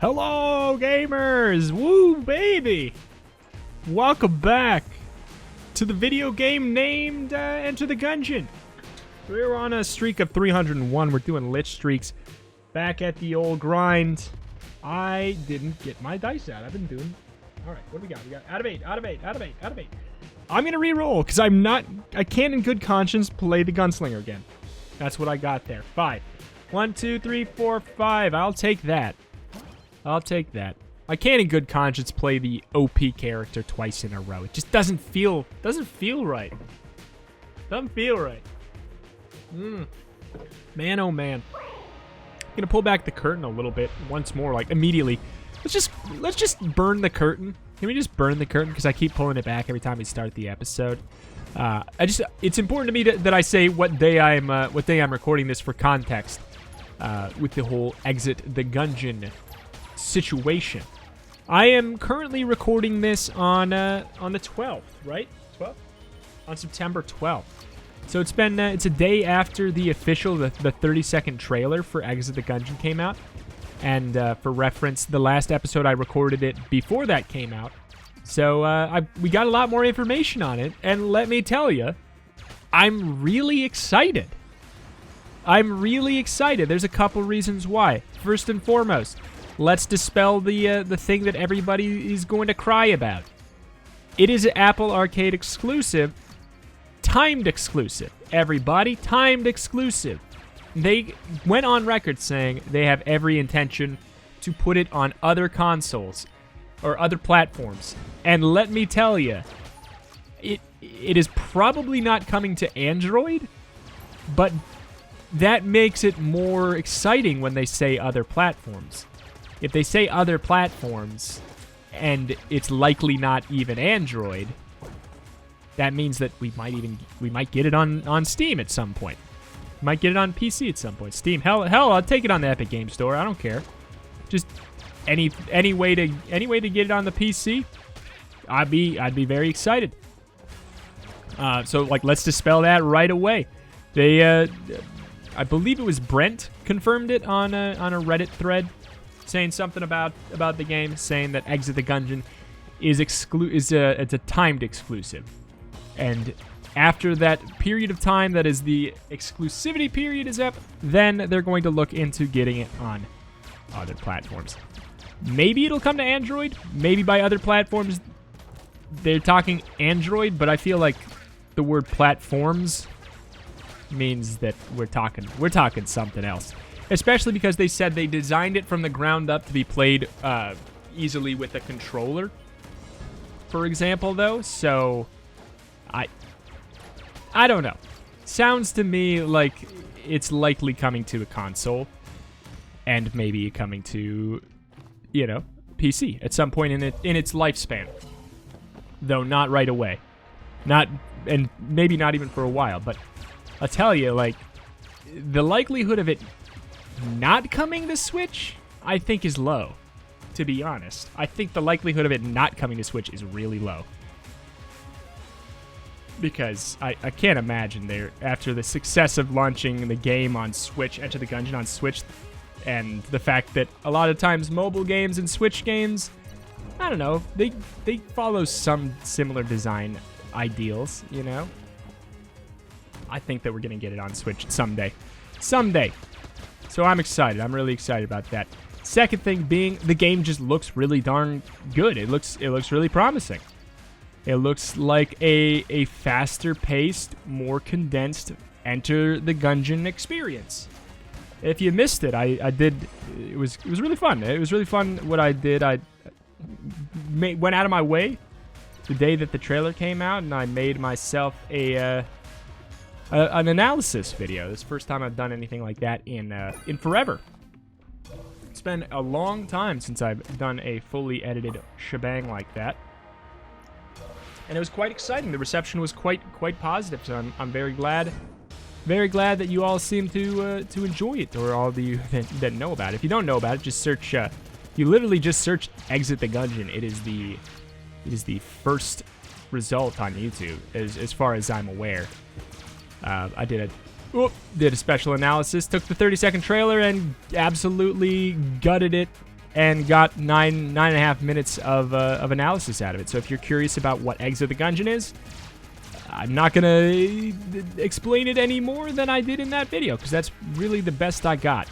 Hello, gamers! Woo, baby! Welcome back to the video game named Enter the Gungeon. We're on a streak of 301. We're doing lich streaks. Back at the old grind. I didn't get my dice out. I've been doing... Alright, what do we got? We got out of 8, out of 8, out of 8, out of 8. I'm gonna re-roll, because I can't in good conscience play the gunslinger again. That's what I got there. 5. 1, 2, 3, 4, 5. I'll take that. I'll take that. I can't in good conscience play the OP character twice in a row. It just doesn't feel right. Doesn't feel right. Man, oh man. I'm gonna pull back the curtain a little bit once more, like immediately. Let's just burn the curtain. Can we just burn the curtain? Because I keep pulling it back every time we start the episode. It's important to me that I say what day I'm recording this for context. With the whole exit the Gungeon situation. I am currently recording this on the 12th, right? 12th? On September 12th. So it's a day after the official, the 30-second trailer for Exit the Gungeon came out. And for reference, the last episode I recorded it before that came out. So we got a lot more information on it. And let me tell you, I'm really excited. There's a couple reasons why. First and foremost, let's dispel the thing that everybody is going to cry about. It is an Apple Arcade exclusive. Timed exclusive. Everybody, timed exclusive. They went on record saying they have every intention to put it on other consoles or other platforms. And let me tell you, it is probably not coming to Android, but that makes it more exciting when they say other platforms. If they say other platforms and it's likely not even Android, that means that we might get it on Steam at some point. Might get it on PC at some point. Steam, hell, I'll take it on the Epic Game Store. I don't care. Just any way to get it on the PC, I'd be very excited. So like, let's dispel that right away. They I believe it was Brent confirmed it on a Reddit thread, saying something about the game, saying that Exit the Gungeon is it's a timed exclusive, and after that period of time, that is the exclusivity period, is up, then they're going to look into getting it on other platforms. Maybe it'll come to Android. Maybe by other platforms they're talking Android, but I feel like the word platforms means that we're talking something else. Especially because they said they designed it from the ground up to be played easily with a controller, for example, though. So I don't know. Sounds to me like it's likely coming to a console and maybe coming to, PC at some point in its lifespan. Though not right away. And maybe not even for a while, but I'll tell you, like, the likelihood of it not coming to Switch, I think, is low, to be honest. I think the likelihood of it not coming to Switch is really low. Because I can't imagine after the success of launching the game on Switch, Enter the Gungeon on Switch, and the fact that a lot of times mobile games and Switch games, I don't know, they follow some similar design ideals, I think that we're going to get it on Switch someday. So I'm excited. I'm really excited about that. Second thing being, the game just looks really darn good. It looks really promising. It looks like a faster-paced, more condensed Enter the Gungeon experience. If you missed it, I did. It was really fun. It was really fun what I did. I went out of my way the day that the trailer came out, and I made myself an analysis video. This is the first time I've done anything like that in forever. It's been a long time since I've done a fully edited shebang like that. And it was quite exciting. The reception was quite positive, so I'm very glad that you all seem to enjoy it, or all of you that know about it. If you don't know about it, just search. You literally just search "Exit the Gungeon." It is the first result on YouTube, as far as I'm aware. I did a special analysis, took the 30-second trailer and absolutely gutted it and got 9.5 minutes of analysis out of it. So if you're curious about what Exit the Gungeon is, I'm not going to explain it any more than I did in that video, because that's really the best I got.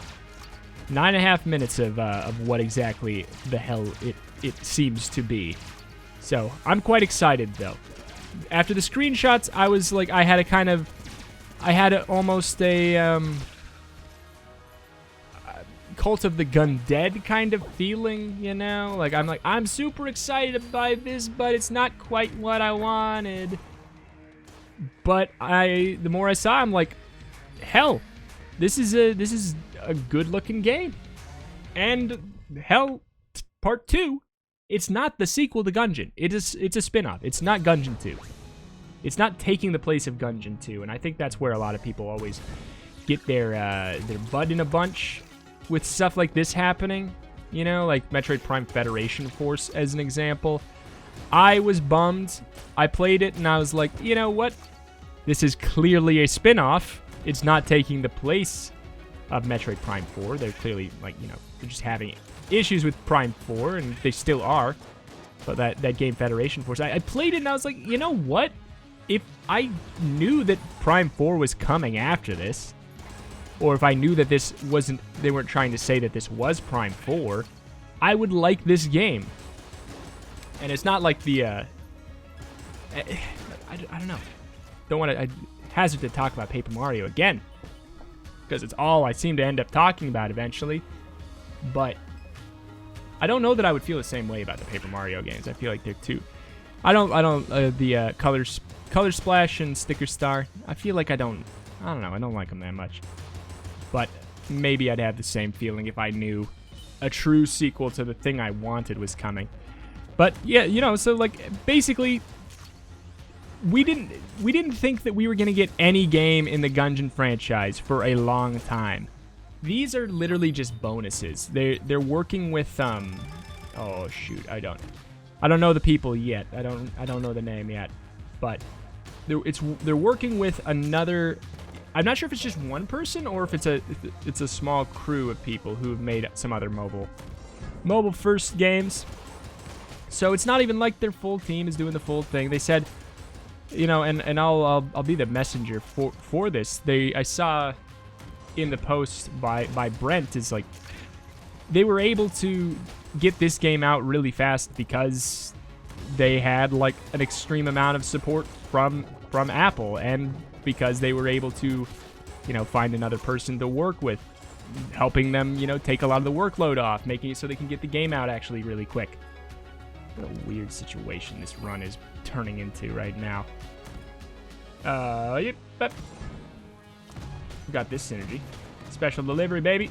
9.5 minutes of what exactly the hell it seems to be. So I'm quite excited, though. After the screenshots, I was like, I had almost a Cult of the Gun Dead kind of feeling, you know? Like, I'm super excited by this, but it's not quite what I wanted. But the more I saw, I'm like, hell, this is a good-looking game. And hell, part 2, it's not the sequel to Gungeon. It's a spin-off. It's not Gungeon 2. It's not taking the place of Gungeon 2, and I think that's where a lot of people always get their butt in a bunch with stuff like this happening. You know, like Metroid Prime Federation Force as an example. I was bummed. I played it and I was like, you know what? This is clearly a spin-off. It's not taking the place of Metroid Prime 4. They're clearly, like, you know, they're just having issues with Prime 4, and they still are. But that game Federation Force, I played it and I was like, you know what? If I knew that Prime 4 was coming after this, or if I knew that this wasn't, they weren't trying to say that this was Prime 4, I would like this game. And it's not like the, I don't know. Don't want to hazard to talk about Paper Mario again, because it's all I seem to end up talking about eventually. But I don't know that I would feel the same way about the Paper Mario games. I feel like they're too. The Color Splash and Sticker Star, I feel like I don't know, I don't like them that much. But maybe I'd have the same feeling if I knew a true sequel to the thing I wanted was coming. But yeah, you know, so like basically we didn't think that we were going to get any game in the Gungeon franchise for a long time. These are literally just bonuses. They're working with oh shoot, I don't know the people yet. I don't know the name yet. But they're working with another. I'm not sure if it's just one person or if it's a small crew of people who have made some other mobile first games. So it's not even like their full team is doing the full thing. They said, you know, and I'll be the messenger for this. I saw in the post by Brent is like they were able to get this game out really fast because they had like an extreme amount of support from Apple, and because they were able to, you know, find another person to work with, helping them, you know, take a lot of the workload off, making it so they can get the game out actually really quick. What a weird situation this run is turning into right now. Yep. Got this synergy. Special delivery, baby.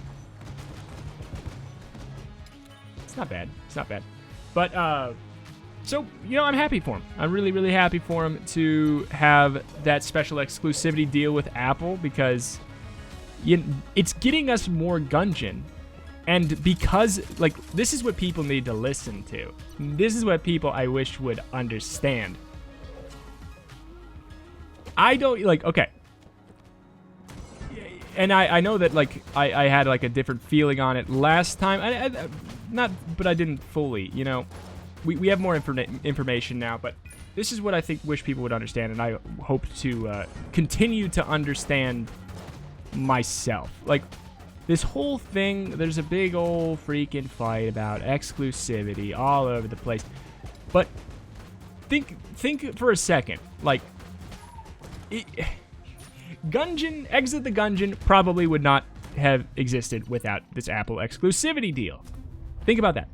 It's not bad. It's not bad. But, so, you know, I'm happy for him. I'm really, really happy for him to have that special exclusivity deal with Apple, because it's getting us more Gungeon. And because, like, this is what people need to listen to. This is what people I wish would understand. I don't, like, okay. And I know that, like, I had, like, a different feeling on it last time. But I didn't fully, you know. We have more information now, but this is what I wish people would understand, and I hope to continue to understand myself. Like, this whole thing, there's a big old freaking fight about exclusivity all over the place. But think for a second, like, Exit the Gungeon probably would not have existed without this Apple exclusivity deal. Think about that.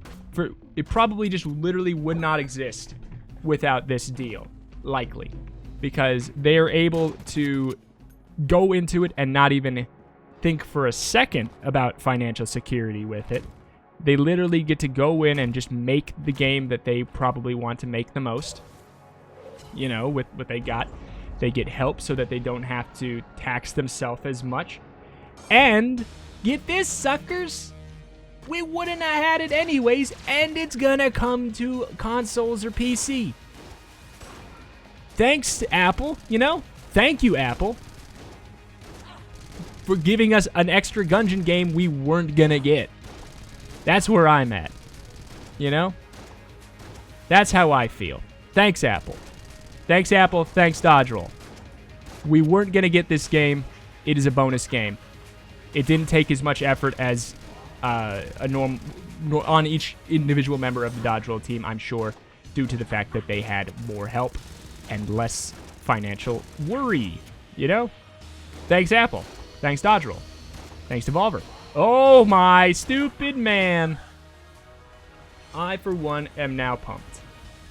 It probably just literally would not exist without this deal, likely, because they are able to go into it and not even think for a second about financial security with it. They literally get to go in and just make the game that they probably want to make the most. You know, with what they got. They get help so that they don't have to tax themselves as much. And get this, suckers! We wouldn't have had it anyways, and it's gonna come to consoles or PC. Thanks to Apple, you know? Thank you, Apple, for giving us an extra Gungeon game we weren't gonna get. That's where I'm at. You know? That's how I feel. Thanks, Apple. Thanks, Apple. Thanks, Dodge Roll. We weren't going to get this game. It is a bonus game. It didn't take as much effort as on each individual member of the Dodge Roll team, I'm sure, due to the fact that they had more help and less financial worry. You know? Thanks, Apple. Thanks, Dodge Roll. Thanks, Devolver. Oh, my stupid man. I, for one, am now pumped.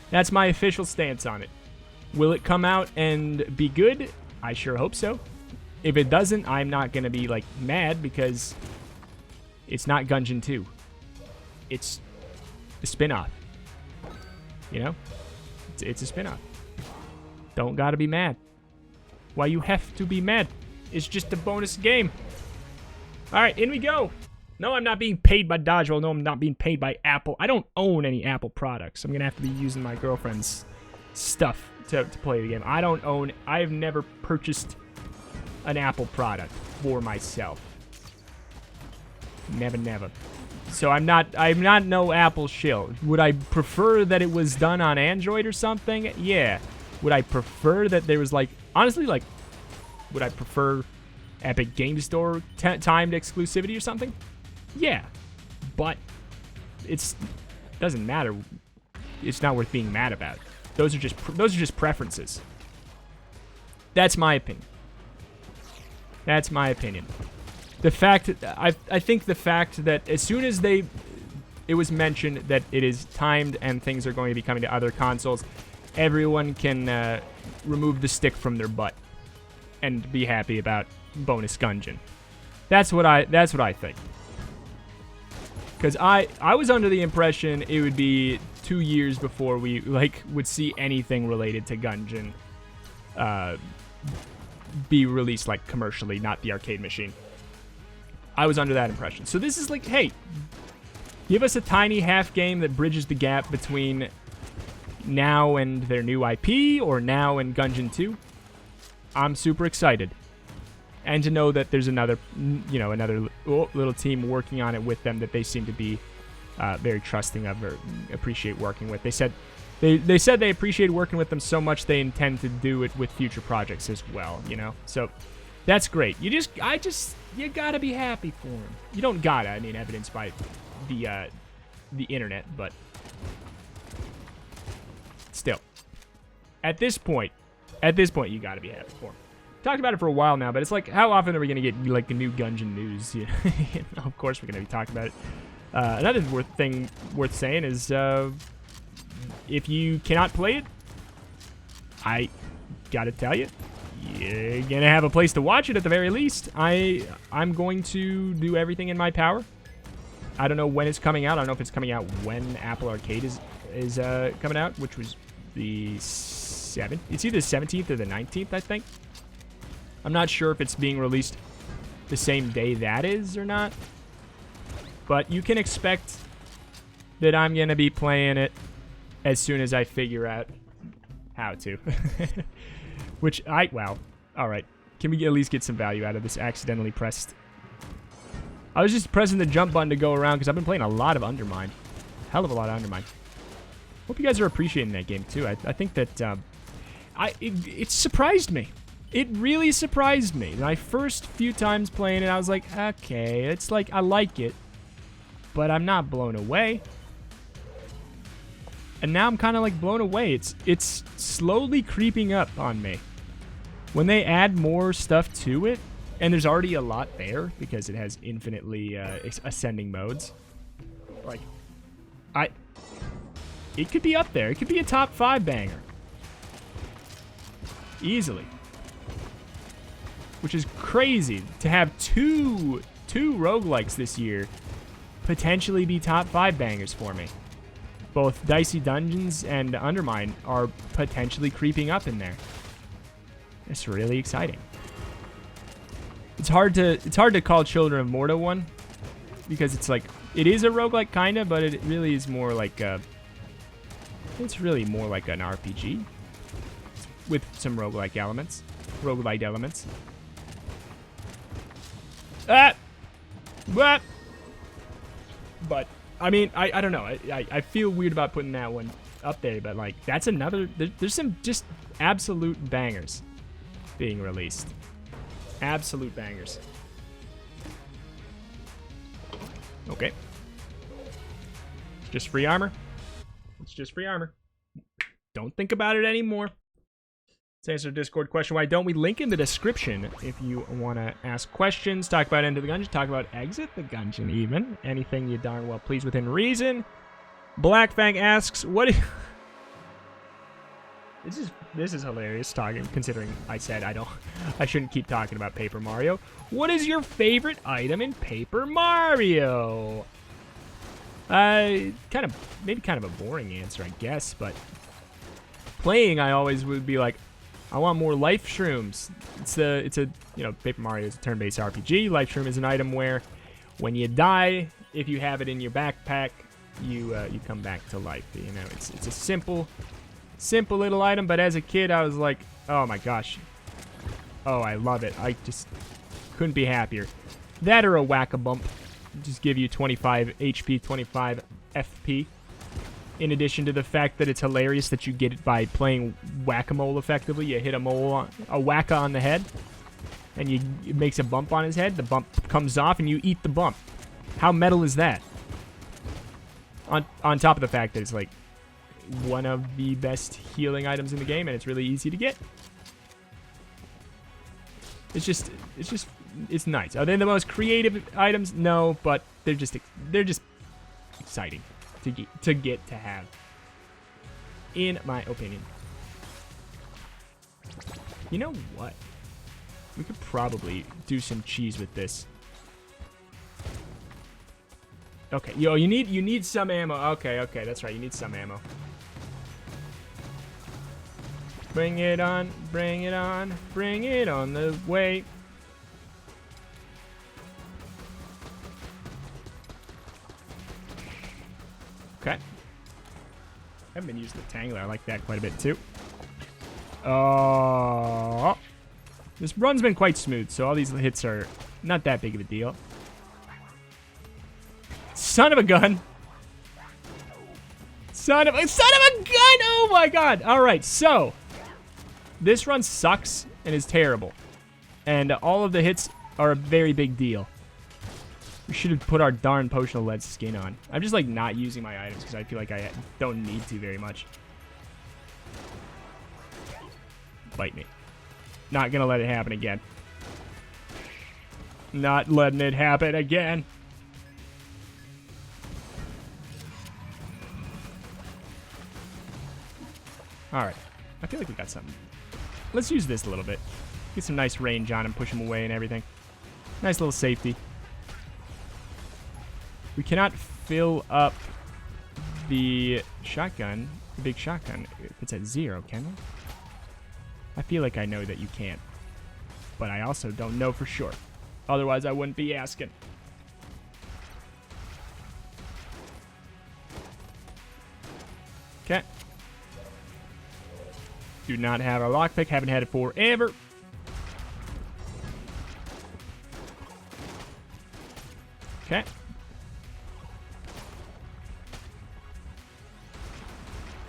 That's my official stance on it. Will it come out and be good? I sure hope so. If it doesn't, I'm not going to be, like, mad because it's not Gungeon 2. It's a spin-off. You know? It's a spin-off. Don't gotta be mad. Why you have to be mad? It's just a bonus game. Alright, in we go. No, I'm not being paid by Dodge Roll. No, I'm not being paid by Apple. I don't own any Apple products. I'm gonna have to be using my girlfriend's stuff to play the game. I have never purchased an Apple product for myself. Never. So I'm not no Apple shill. Would I prefer that it was done on Android or something? Yeah. Would I prefer that there was, like, honestly, like, would I prefer Epic Game Store timed exclusivity or something? Yeah. But doesn't matter. It's not worth being mad about. Those are just preferences. That's my opinion. That's my opinion. The fact, I think the fact that as soon as it was mentioned that it is timed and things are going to be coming to other consoles, everyone can remove the stick from their butt and be happy about bonus Gungeon. That's what I think. Because I was under the impression it would be 2 years before we would see anything related to Gungeon be released commercially, not the arcade machine. I was under that impression. So this is like, hey, give us a tiny half game that bridges the gap between now and their new IP or now and Gungeon 2. I'm super excited. And to know that there's another little team working on it with them that they seem to be very trusting of or appreciate working with. They said they appreciate working with them so much they intend to do it with future projects as well, you know? So that's great. You gotta be happy for him. You don't gotta, I mean, evidenced by the internet, but still. At this point, you gotta be happy for him. Talked about it for a while now, but it's like, how often are we gonna get the new Gungeon news? You know, of course we're gonna be talking about it. Another thing worth saying is, if you cannot play it, I gotta tell you, you're gonna have a place to watch it at the very least. I'm going to do everything in my power. I don't know when it's coming out. I don't know if it's coming out when Apple Arcade is coming out, which was the 7th. It's either the 17th or the 19th, I think. I'm not sure if it's being released the same day that is or not. But you can expect that I'm gonna be playing it as soon as I figure out how to. Wow. Alright. Can we at least get some value out of this accidentally pressed? I was just pressing the jump button to go around because I've been playing a lot of Undermine. Hell of a lot of Undermine. Hope you guys are appreciating that game too. I think that it surprised me. It really surprised me. My first few times playing it, I was like, okay, it's like, I like it, but I'm not blown away. And now I'm kind of like blown away. It's slowly creeping up on me. When they add more stuff to it, and there's already a lot there because it has infinitely ascending modes. Like, it could be up there. It could be a top 5 banger. Easily. Which is crazy to have two roguelikes this year potentially be top 5 bangers for me. Both Dicey Dungeons and Undermine are potentially creeping up in there. It's really exciting. It's hard to call Children of Morta one because it's like, it is a roguelike kinda, but it really is more like it's really more like an RPG with some roguelike elements. But I mean, I don't know. I feel weird about putting that one up there, but like that's another. There's some just absolute bangers being released. Absolute bangers. Okay. Just free armor. It's just free armor. Don't think about it anymore. Let's answer the Discord question. Why don't we? Link in the description if you want to ask questions, talk about Enter the Gungeon, talk about Exit the Gungeon even. Anything you darn well please within reason. Blackfang asks, what... This is hilarious talking, considering I said I shouldn't keep talking about Paper Mario. What is your favorite item in Paper Mario? Maybe kind of a boring answer, I guess, but playing, I always would be like, I want more life shrooms. It's a you know, Paper Mario is a turn-based RPG. Life shroom is an item where when you die, if you have it in your backpack, you come back to life. You know, it's a simple little item, but as a kid, I was like, oh my gosh. Oh, I love it. I just couldn't be happier. That or a whack-a-bump. Just give you 25 HP, 25 FP. In addition to the fact that it's hilarious that you get it by playing whack-a-mole effectively. You hit a whack-a on the head, and it makes a bump on his head. The bump comes off, and you eat the bump. How metal is that? On top of the fact that it's like one of the best healing items in the game, and it's really easy to get. It's nice. Are they the most creative items? No, but they're just exciting to have, in my opinion. You know what? We could probably do some cheese with this. Okay, yo, you need some ammo. Okay, that's right. You need some ammo. Bring it on, bring it on, bring it on the way. Okay. I haven't been using the Tangler. I like that quite a bit too. This run's been quite smooth, so all these hits are not that big of a deal. Son of a gun. Son of a gun! Oh my god! Alright, so this run sucks and is terrible. And all of the hits are a very big deal. We should have put our darn potional lead skin on. I'm just like not using my items because I feel like I don't need to very much. Bite me. Not gonna let it happen again. Not letting it happen again. Alright. I feel like we got something. Let's use this a little bit. Get some nice range on him, push him away and everything. Nice little safety. We cannot fill up the shotgun, the big shotgun, if it's at 0, can we? I feel like I know that you can't. But I also don't know for sure. Otherwise, I wouldn't be asking. Okay. Do not have a lockpick. Haven't had it forever. Okay.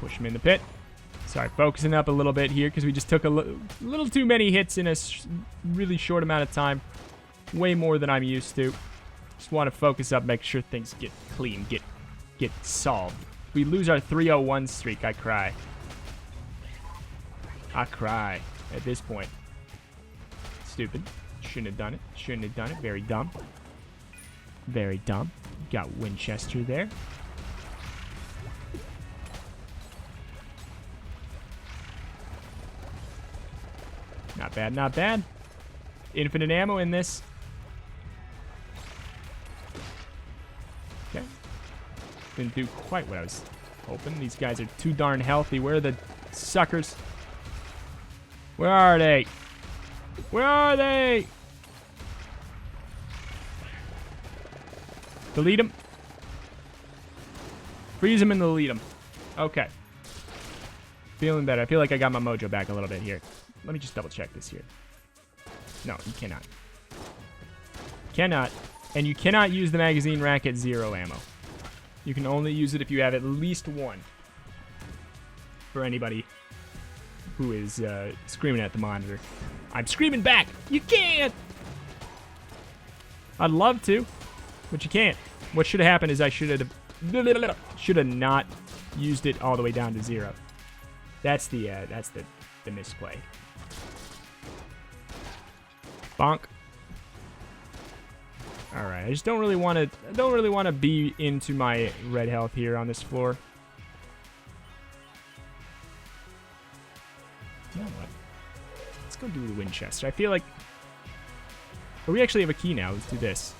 Push him in the pit. Sorry, focusing up a little bit here because we just took a little too many hits in a really short amount of time. Way more than I'm used to. Just want to focus up, make sure things get clean, get solved. If we lose our 301 streak, I cry. I cry at this point. Stupid. Shouldn't have done it. Shouldn't have done it. Very dumb. Very dumb. Got Winchester there. Not bad, not bad. Infinite ammo in this. Okay. Didn't do quite what I was hoping. These guys are too darn healthy. Where are the suckers? Where are they? Where are they? Delete them. Freeze them and delete them. Okay. Feeling better. I feel like I got my mojo back a little bit here. Let me just double check this here. No, you cannot. Cannot. And you cannot use the magazine rack at 0 ammo. You can only use it if you have at least one. For anybody who is screaming at the monitor. I'm screaming back! You can't! I'd love to, but you can't. What should have happened is I should have not used it all the way down to 0. That's the misplay. Bonk. All right, I just don't really want to be into my red health here on this floor. You know what? Let's go do the Winchester. I feel like... But we actually have a key now. Let's do this.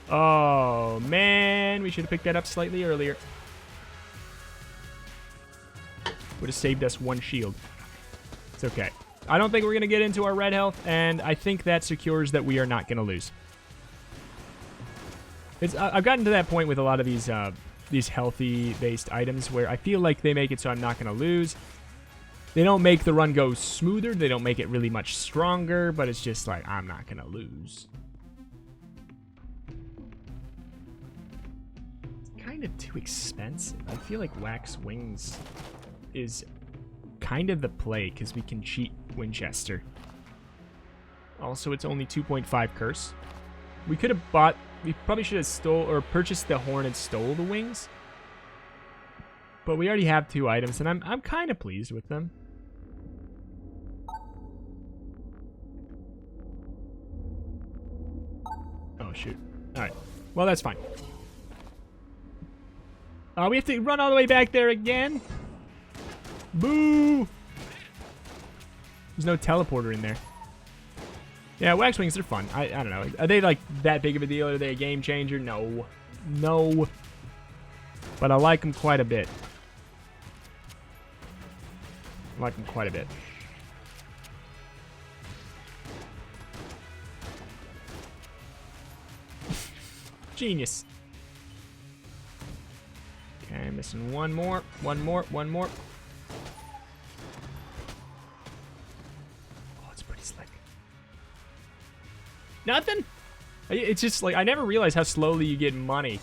Oh, man. We should have picked that up slightly earlier. Would have saved us 1 shield. It's okay. I don't think we're going to get into our red health, and I think that secures that we are not going to lose. I've gotten to that point with a lot of these healthy-based items where I feel like they make it so I'm not going to lose. They don't make the run go smoother. They don't make it really much stronger, but it's just like, I'm not going to lose. It's kind of too expensive. I feel like Wax Wings is kind of the play because we can cheat Winchester. Also, it's only 2.5 curse. We could have bought... We probably should have purchased the horn and stole the wings. But we already have 2 items, and I'm kind of pleased with them. Oh, shoot. Alright. Well, that's fine. We have to run all the way back there again? Boo! There's no teleporter in there. Yeah, Wax Wings are fun. I don't know. Are they, like, that big of a deal? Are they a game changer? No. No. But I like them quite a bit. I like them quite a bit. Genius. Okay, missing one more. One more. Oh, it's pretty slick. Nothing? It's just like, I never realized how slowly you get money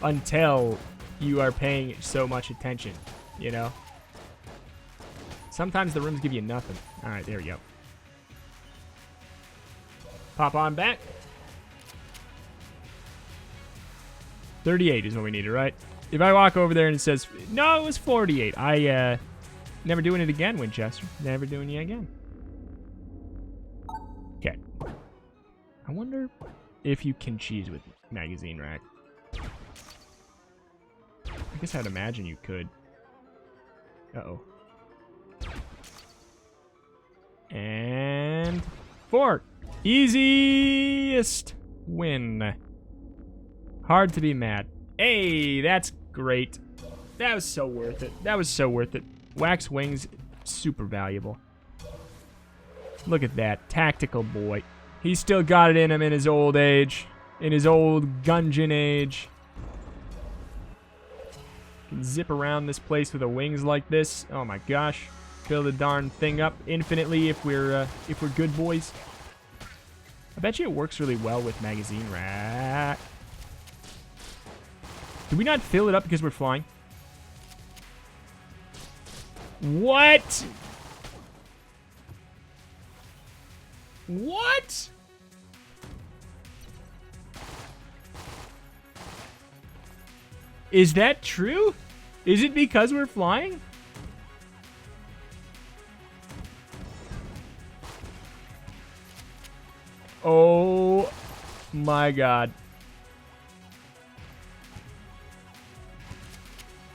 until you are paying so much attention, you know? Sometimes the rooms give you nothing. Alright, there we go. Pop on back. 38 is what we needed, right? If I walk over there and it says, no, it was 48. Never doing it again, Winchester. Never doing it again. Okay. I wonder if you can cheese with magazine rack. I guess I'd imagine you could. Uh-oh. And 4. Easiest win. Hard to be mad. Hey, that's great. That was so worth it. That was so worth it. Wax Wings, super valuable. Look at that. Tactical boy. He's still got it in him in his old age. In his old Gungeon age. Can zip around this place with the wings like this. Oh my gosh. Fill the darn thing up infinitely if we're good boys. I bet you it works really well with magazine rack. Did we not fill it up because we're flying? What? What? Is that true? Is it because we're flying? Oh my god.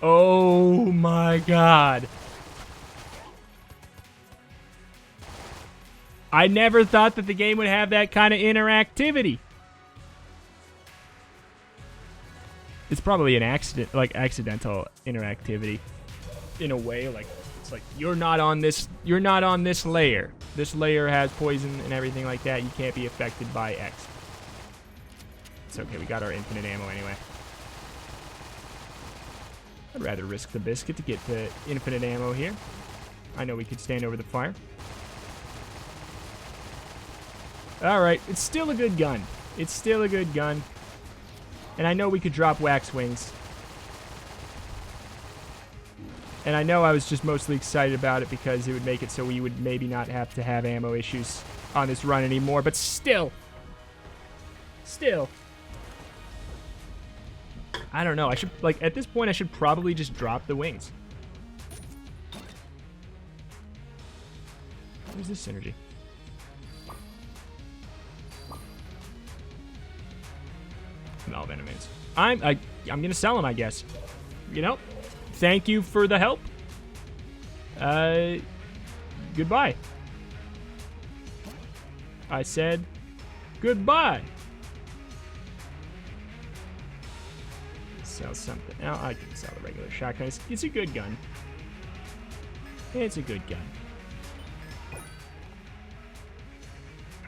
Oh my god. I never thought that the game would have that kind of interactivity. It's probably an accident, like accidental interactivity in a way. Like, it's like, you're not on this layer. This layer has poison and everything like that. You can't be affected by X. It's okay, we got our infinite ammo anyway. I'd rather risk the biscuit to get the infinite ammo here. I know we could stand over the fire. Alright, it's still a good gun. It's still a good gun. And I know we could drop Wax Wings. And I know I was just mostly excited about it because it would make it so we would maybe not have to have ammo issues on this run anymore. But still. Still. I don't know. I should, like, at this point, I should probably just drop the wings. Where's this synergy? No, enemies. I'm gonna sell them, I guess. You know? Thank you for the help. Goodbye. I said goodbye. Sell something. Now I can sell the regular shotgun. It's a good gun. It's a good gun.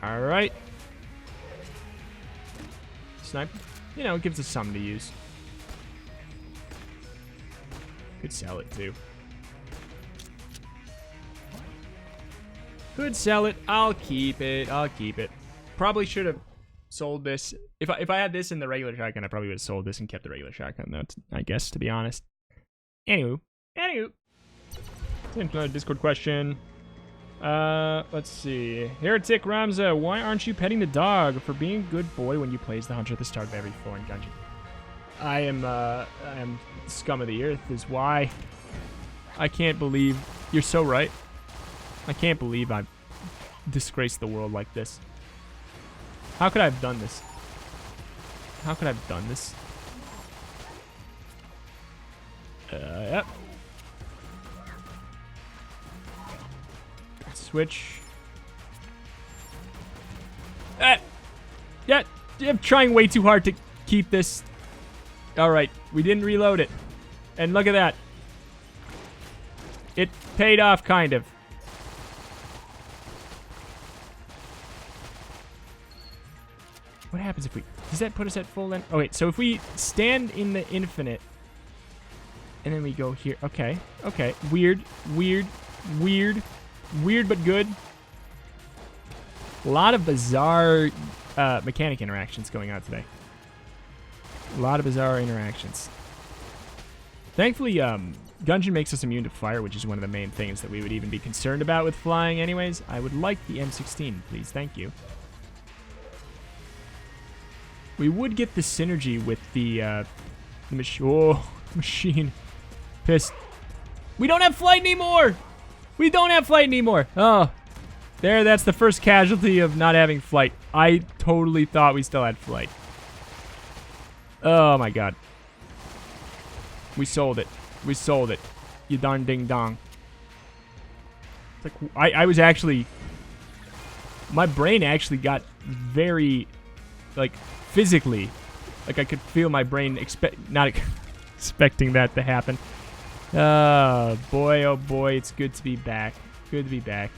Alright. Sniper. You know, it gives us something to use. Could sell it too. Could sell it. I'll keep it. I'll keep it. Probably should have sold this. If I had this in the regular shotgun, I probably would have sold this and kept the regular shotgun, though, I guess, to be honest. Anywho. Another Discord question. Let's see. Heretic Ramza, why aren't you petting the dog for being a good boy when you plays the hunter at the start of every floor in Gungeon? I am scum of the earth is why. I can't believe you're so right. I can't believe I've disgraced the world like this. How could I have done this? How could I have done this? Yep. Switch. Yeah, I'm trying way too hard to keep this. Alright, we didn't reload it. And look at that. It paid off, kind of. What happens if we... Does that put us at full then? Oh, wait, so if we stand in the infinite, and then we go here. Okay, okay. Weird, but good. A lot of bizarre mechanic interactions going on today. A lot of bizarre interactions. Thankfully, Gungeon makes us immune to fire, which is one of the main things that we would even be concerned about with flying anyways. I would like the M16, please. Thank you. We would get the synergy with the machine. Pissed. We don't have flight anymore! We don't have flight anymore! Oh. There, that's the first casualty of not having flight. I totally thought we still had flight. Oh my god. We sold it. We sold it. You darn ding dong. It's like, I was actually... My brain actually got very... Like, physically. Like, I could feel my brain not expecting that to happen. Oh boy, it's good to be back. Good to be back.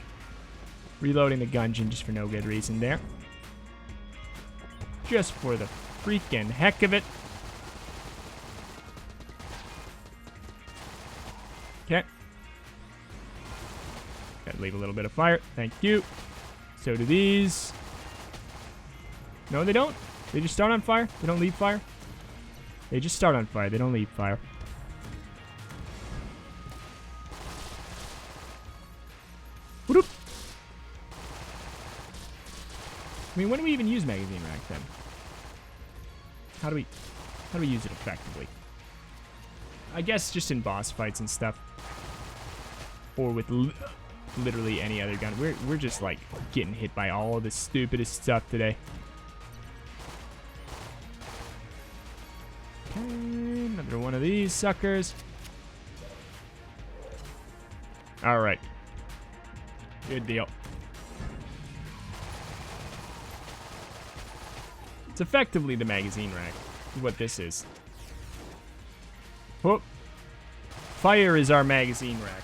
Reloading the Gungeon just for no good reason there. Just for the freaking heck of it. Okay. Gotta leave a little bit of fire. Thank you. So do these. No, they don't. They just start on fire. They don't leave fire. They just start on fire. They don't leave fire. Whoop. I mean, when do we even use magazine rack then? How do we use it effectively? I guess just in boss fights and stuff, or with literally any other gun. We're just like getting hit by all the stupidest stuff today. Okay, another one of these suckers. All right. Good deal. It's effectively the magazine rack, is what this is. Whoop. Fire is our magazine rack.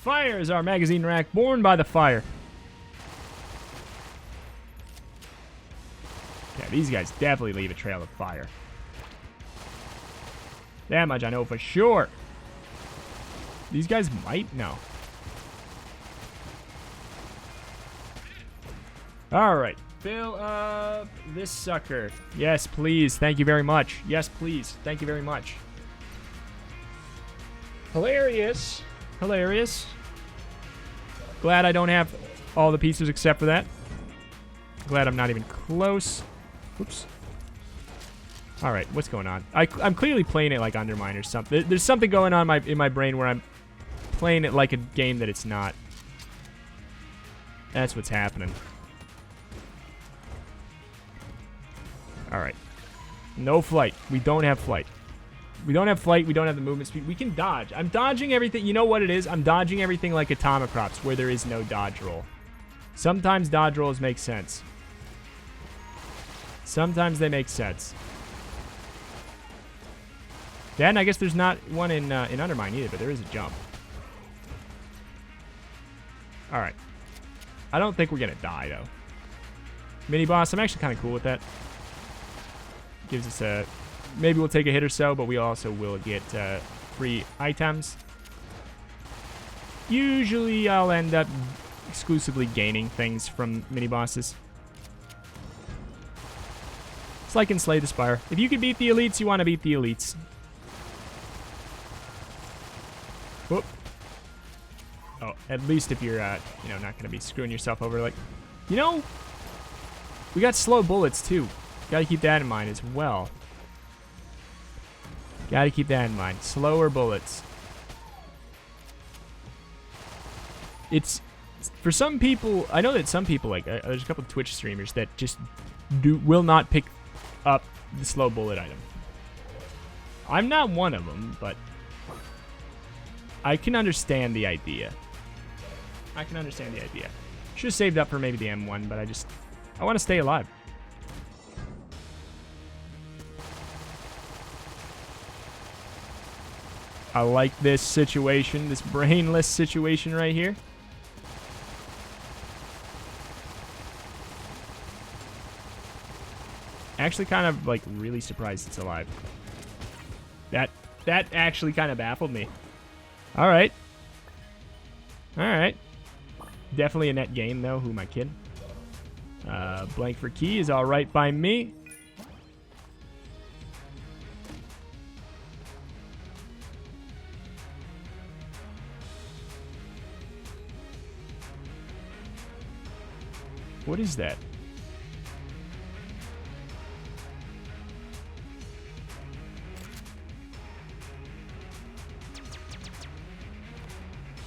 Fire is our magazine rack, born by the fire. Yeah, these guys definitely leave a trail of fire. That much I know for sure. These guys might? No. Alright. Fill up this sucker. Yes, please. Thank you very much. Yes, please. Thank you very much. Hilarious. Hilarious. Glad I don't have all the pieces except for that. Glad I'm not even close. Oops. All right, what's going on? I'm clearly playing it like Undermine or something. There's something going on in my brain where I'm playing it like a game that it's not. That's what's happening. All right. No flight. We don't have flight. We don't have flight. We don't have the movement speed. We can dodge. I'm dodging everything. You know what it is? I'm dodging everything like Atomicrops, where there is no dodge roll. Sometimes dodge rolls make sense. Sometimes they make sense. Then I guess there's not one in Undermine either, but there is a jump. All right. I don't think we're going to die, though. Mini boss, I'm actually kind of cool with that. Gives us a... Maybe we'll take a hit or so, but we also will get free items. Usually I'll end up exclusively gaining things from mini bosses. It's like in Slay the Spire. If you can beat the elites, you want to beat the elites. Whoop. Oh, at least if you're, you know, not going to be screwing yourself over. Like, you know, we got slow bullets, too. Got to keep that in mind as well. Got to keep that in mind. Slower bullets. It's, for some people, I know that some people, like, there's a couple of Twitch streamers that just will not pick up the slow bullet item. I'm not one of them, but I can understand the idea. I can understand the idea. Should have saved up for maybe the M1, but I want to stay alive. I like this situation, this brainless situation right here. Actually kind of, like, really surprised it's alive. That actually kind of baffled me. All right. All right. Definitely a net game, though. Who am I kidding? Blank for key is all right by me. What is that?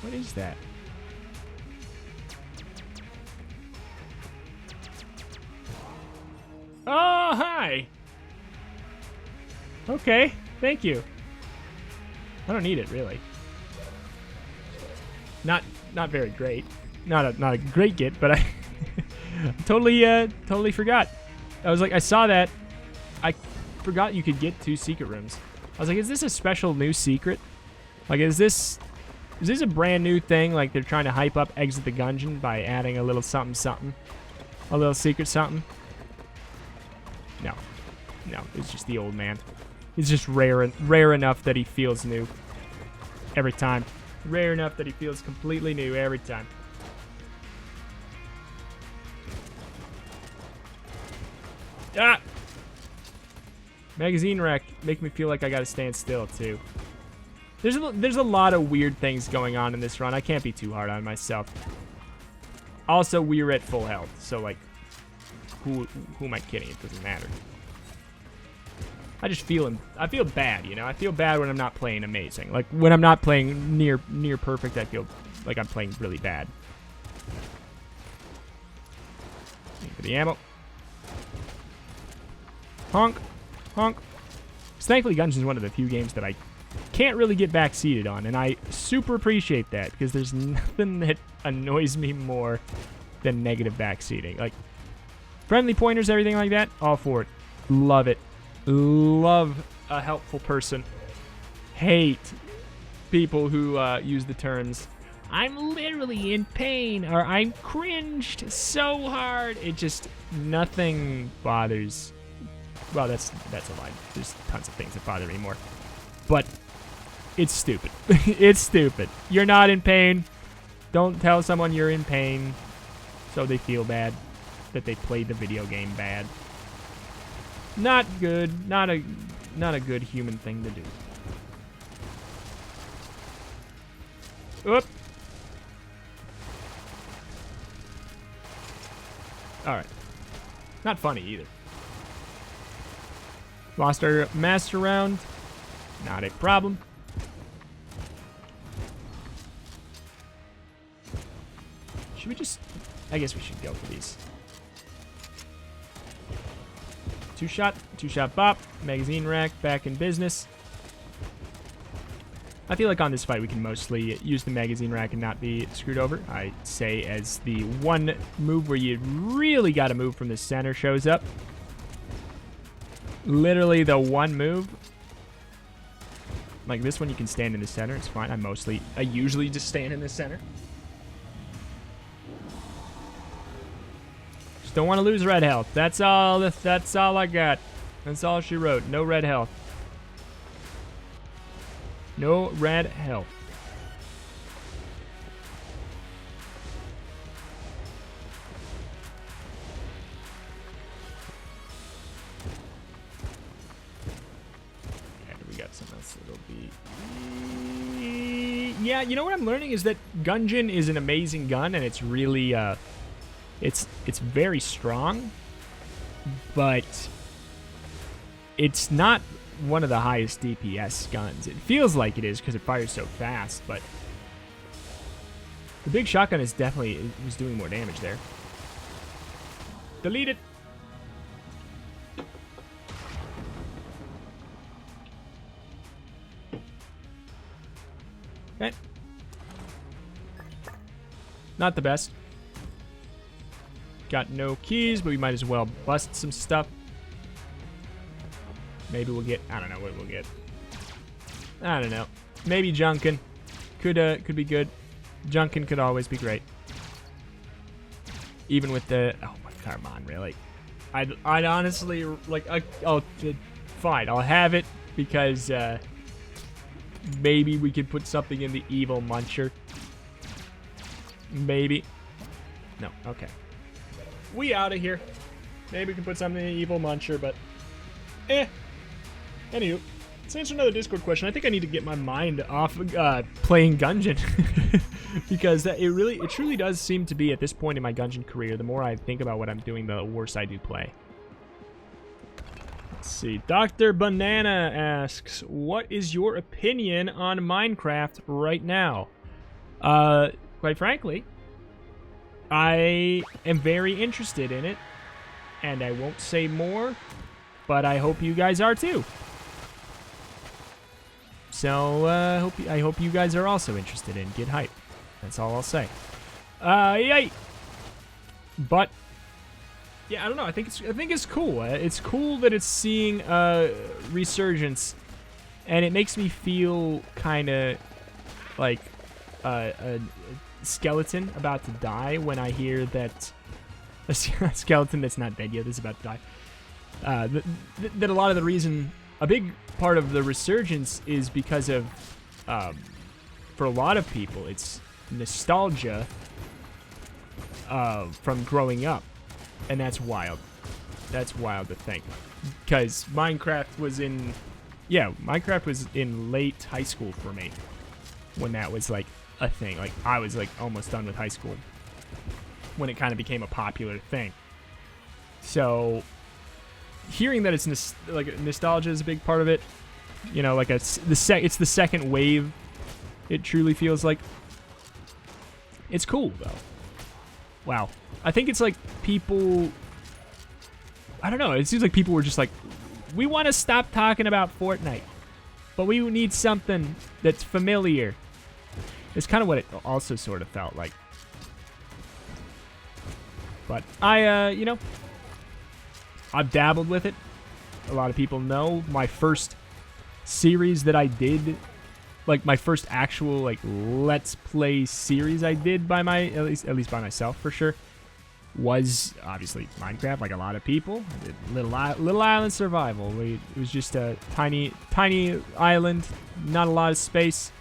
What is that? Oh, hi! Okay, thank you. I don't need it, really. Not very great. Not a great get, but I totally forgot. I was like, I saw that. I forgot you could get 2 secret rooms. I was like, is this a special new secret? Like, is this a brand new thing? Like, they're trying to hype up Exit the Gungeon by adding a little something something? A little secret something? No, it's just the old man. He's just rare enough that he feels new every time. Rare enough that he feels completely new every time. Ah! Magazine wreck. Make me feel like I gotta stand still, too. There's a lot of weird things going on in this run. I can't be too hard on myself. Also, we're at full health, so, like, who am I kidding? It doesn't matter. I feel bad, you know? I feel bad when I'm not playing amazing. Like, when I'm not playing near perfect, I feel like I'm playing really bad. For the ammo. Honk. Honk. Thankfully, Gungeon is one of the few games that I can't really get backseated on, and I super appreciate that, because there's nothing that annoys me more than negative backseating. Like, friendly pointers, everything like that, all for it. Love it. Love a helpful person. Hate people who use the terms, I'm literally in pain, or I'm cringed so hard. It just, nothing bothers. Well, that's a lie. There's tons of things that bother me more. But it's stupid. It's stupid. You're not in pain. Don't tell someone you're in pain so they feel bad. that they played the video game bad. Not good. Not a good human thing to do. Oop. Alright. Not funny either. Lost our master round. Not a problem. Should we just... I guess we should go for these. Two-shot bop. Magazine rack back in business. I feel like on this fight we can mostly use the magazine rack and not be screwed over. I say as the one move where you really got to move from the center shows up. Literally the one move. Like this one you can stand in the center. It's fine. I usually just stand in the center. Just don't want to lose red health. That's all I got. That's all she wrote. No red health. No red health. Yeah, we got something else that'll be... Yeah, you know what I'm learning is that Gungeon is an amazing gun, and it's really, it's very strong, but it's not one of the highest DPS guns. It feels like it is because it fires so fast, but the big shotgun is definitely was doing more damage there. Delete it. Okay. Not the best. Got no keys, but we might as well bust some stuff. Maybe we'll get... I don't know what we'll get. I don't know. Maybe Junkin. Could be good. Junkin could always be great. Even with the... Oh, come on, really? I'd honestly... Like, fine, I'll have it because... maybe we could put something in the evil muncher. Maybe. No, okay. We out of here. Maybe we can put something in the evil muncher, but... Anywho, let's answer another Discord question. I think I need to get my mind off playing Gungeon. Because it truly does seem to be, at this point in my Gungeon career, the more I think about what I'm doing, the worse I do play. Let's see. Dr. Banana asks, what is your opinion on Minecraft right now? Quite frankly, I am very interested in it, and I won't say more, but I hope you guys are too. So, I hope you guys are also interested in. Get hype. That's all I'll say. Yay! But yeah, I don't know. I think it's cool. It's cool that it's seeing resurgence, and it makes me feel kind of like a skeleton about to die when I hear that a skeleton that's not dead yet is about to die. That a lot of the reason, a big part of the resurgence is because of, for a lot of people, it's nostalgia from growing up, and that's wild. That's wild to think, because Minecraft was in late high school for me when that was like a thing. Like I was like almost done with high school when it kind of became a popular thing. So hearing that it's nostalgia is a big part of it, you know, like it's the second wave. It truly feels like it's cool though. Wow, I think it's like people. I don't know. It seems like people were just like, we want to stop talking about Fortnite, but we need something that's familiar. It's kind of what it also sort of felt like. But you know, I've dabbled with it. A lot of people know my first series that I did, like my first actual like Let's Play series I did by at least by myself for sure, was obviously Minecraft. Like a lot of people, I did Little Island Survival. It was just a tiny island, not a lot of space,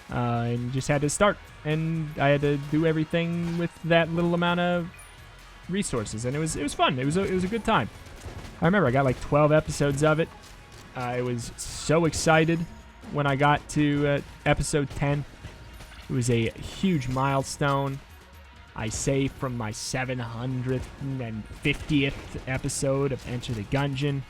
and just had to start. And I had to do everything with that little amount of resources, and it was fun. It was a good time. I remember I got like 12 episodes of it. I was so excited when I got to episode 10. It was a huge milestone. I say from my 750th episode of Enter the Gungeon.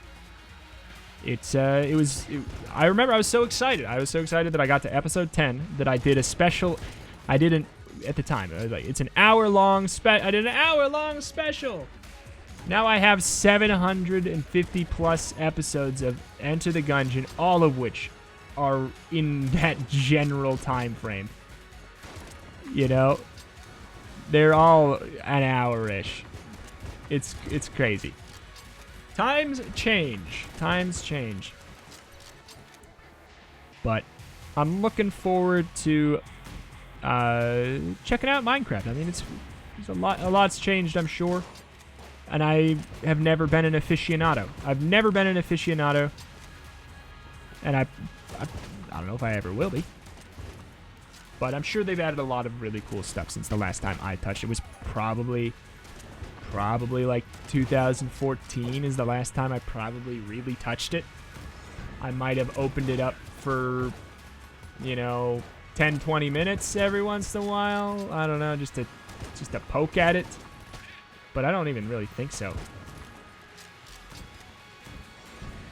I remember I was so excited. I was so excited that I got to episode 10 that I did a special. I didn't at the time. I was like, it's an hour-long I did an hour-long special. Now I have 750 plus episodes of Enter the Gungeon, all of which are in that general time frame. You know, they're all an hour-ish. It's crazy. Times change. Times change. But I'm looking forward to checking out Minecraft. I mean, a lot's changed, I'm sure. And I have never been an aficionado. I've never been an aficionado. And I don't know if I ever will be. But I'm sure they've added a lot of really cool stuff since the last time I touched it. It was probably like 2014 is the last time I probably really touched it. I might have opened it up for, 10, 20 minutes every once in a while. I don't know, just to poke at it. But I don't even really think so.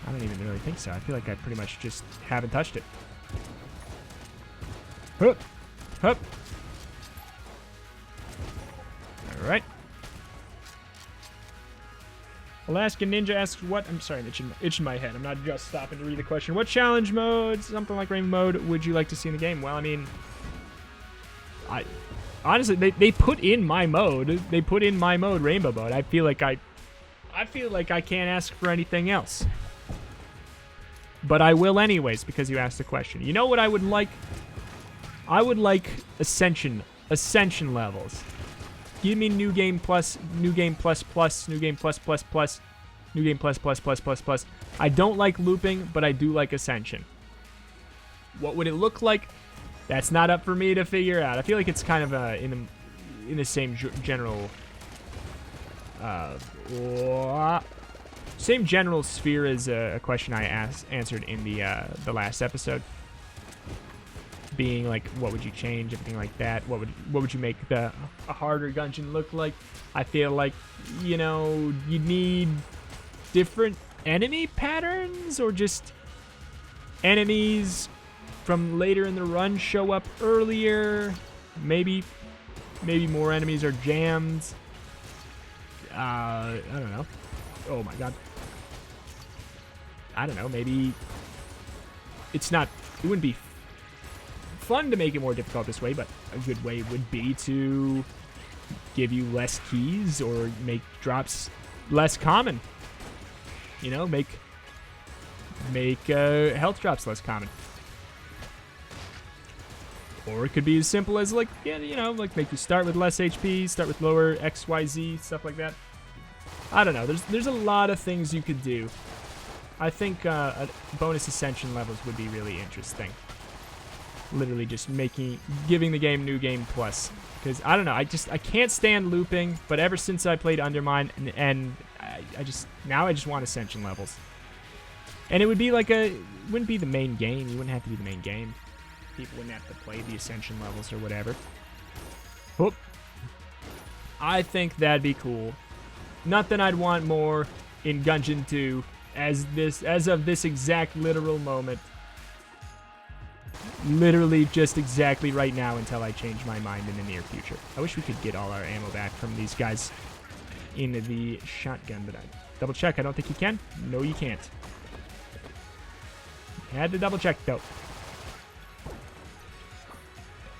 I feel like I pretty much just haven't touched it. Hup. Hup. All right. Alaska Ninja asks what... I'm sorry, I'm itching my head. I'm not just stopping to read the question. What challenge mode, something like rainbow mode, would you like to see in the game? Well, I mean... Honestly, they put in my mode. They put in my mode, rainbow mode. I feel like I can't ask for anything else. But I will anyways, because you asked the question. You know what I would like? I would like ascension levels. Give me new game plus, new game plus plus, new game plus plus plus, new game plus plus plus plus plus. I don't like looping, but I do like ascension. What would it look like? That's not up for me to figure out. I feel like it's kind of in the same general same general sphere as a question I answered in the last episode. Being like, what would you change, everything like that. What would you make a harder Gungeon look like? I feel like, you need different enemy patterns, or just enemies from later in the run show up earlier. Maybe more enemies are jammed. I don't know. Oh my god. I don't know. Maybe it wouldn't be fun to make it more difficult this way, but a good way would be to give you less keys or make drops less common. Make health drops less common. Or it could be as simple as like make you start with less HP, start with lower XYZ, stuff like that. I don't know. There's a lot of things you could do. I think bonus ascension levels would be really interesting. Literally just giving the game new game plus. Because I don't know, I can't stand looping, but ever since I played Undermine, and I just want ascension levels. And it would be like it wouldn't be the main game. You wouldn't have to be the main game. People wouldn't have to play the ascension levels or whatever. Whoop. I think that'd be cool. Nothing I'd want more in Gungeon 2 as of this exact literal moment. Literally just exactly right now until I change my mind in the near future. I wish we could get all our ammo back from these guys in the shotgun, but I double check. I don't think you can. No, you can't. Had to double check though.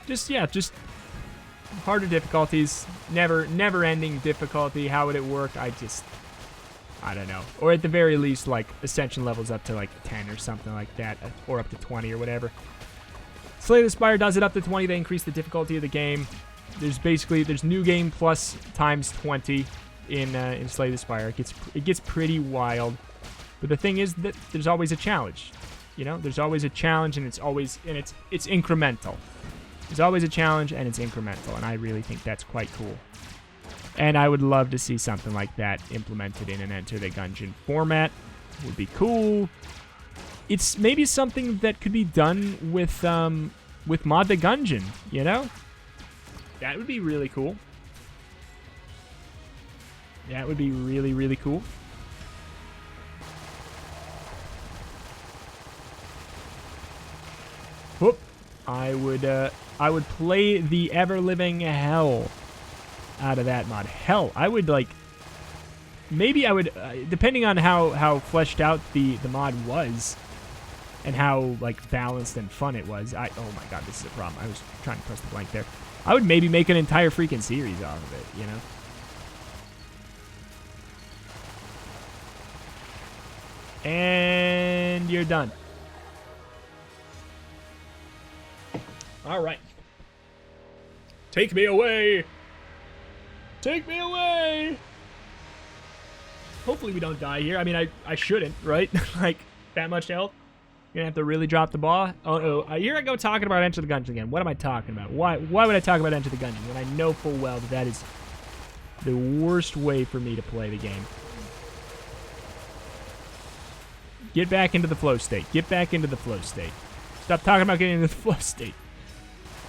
Just harder difficulties, never ending difficulty. How would it work? I don't know. Or at the very least, like ascension levels up to like 10 or something like that, or up to 20 or whatever. Slay the Spire does it up to 20. They increase the difficulty of the game. There's new game plus times 20 in Slay the Spire. It gets pretty wild. But the thing is that there's always a challenge. There's always a challenge, and it's incremental. There's always a challenge, and it's incremental, and I really think that's quite cool. And I would love to see something like that implemented in an Enter the Gungeon format. Would be cool. It's maybe something that could be done with Mod the Gungeon, you know? That would be really cool. That would be really, really cool. Whoop. I would play the ever-living hell out of that mod. Hell, I would, like... Maybe I would, depending on how fleshed out the mod was, and how, like, balanced and fun it was. Oh my god, this is a problem. I was trying to press the blank there. I would maybe make an entire freaking series off of it, you know? And you're done. All right. Take me away. Take me away. Hopefully we don't die here. I mean, I shouldn't, right? Like, that much health. You're gonna have to really drop the ball. Oh, here I go talking about Enter the Gungeon again. What am I talking about? Why would I talk about Enter the Gungeon when I know full well that that is the worst way for me to play the game? Get back into the flow state. Get back into the flow state. Stop talking about getting into the flow state.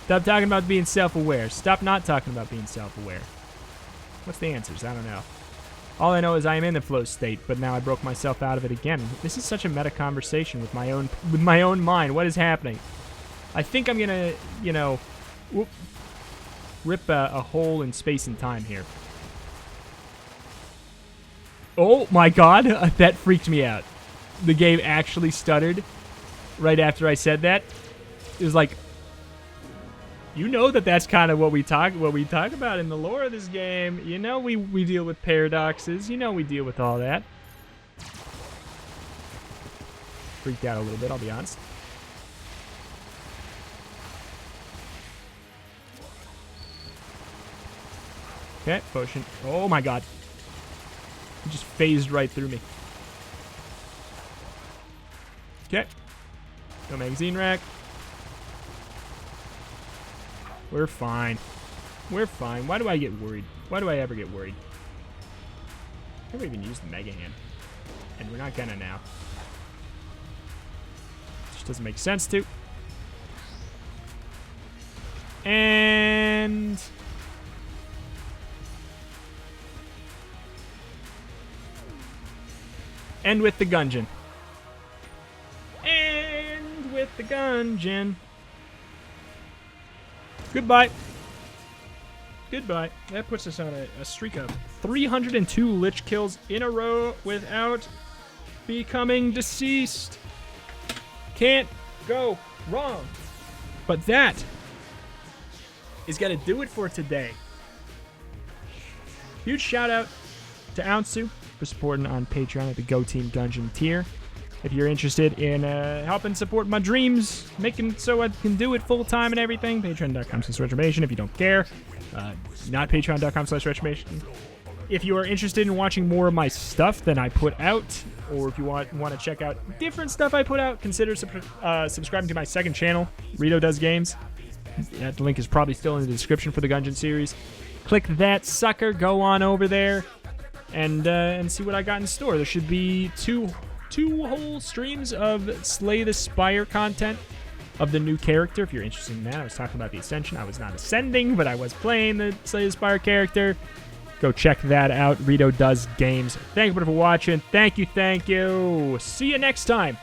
Stop talking about being self-aware. Stop not talking about being self-aware. What's the answers? I don't know. All I know is I am in the flow state, but now I broke myself out of it again. This is such a meta conversation with my own mind. What is happening? I think I'm gonna, you know, rip a hole in space and time here. Oh my god, that freaked me out. The game actually stuttered right after I said that. It was like, you know that's kind of what we talk about in the lore of this game. You know we deal with paradoxes. You know we deal with all that. Freaked out a little bit, I'll be honest. Okay, potion. Oh my god. It just phased right through me. Okay. No magazine rack. We're fine. We're fine. Why do I get worried? Why do I ever get worried? I never even used the Mega Hand. And we're not gonna now. Just doesn't make sense to. And... end with the Gungeon. And with the Gungeon. Goodbye. Goodbye. That puts us on a streak of 302 Lich kills in a row without becoming deceased. Can't go wrong. But that is going to do it for today. Huge shout out to Aonsu for supporting on Patreon at the Go Team Gungeon tier. If you're interested in helping support my dreams, making so I can do it full-time and everything, patreon.com/retromation. If you don't care, not patreon.com/retromation. If you are interested in watching more of my stuff than I put out, or if you want to check out different stuff I put out, consider subscribing to my second channel, Reto Does Games. That link is probably still in the description for the Gungeon series. Click that sucker, go on over there, and see what I got in store. There should be two whole streams of Slay the Spire content of the new character, if you're interested in that. I was talking about the Ascension. I was not ascending, but I was playing the Slay the Spire character. Go check that out. Reto Does Games. Thank you for watching. Thank you. See you next time.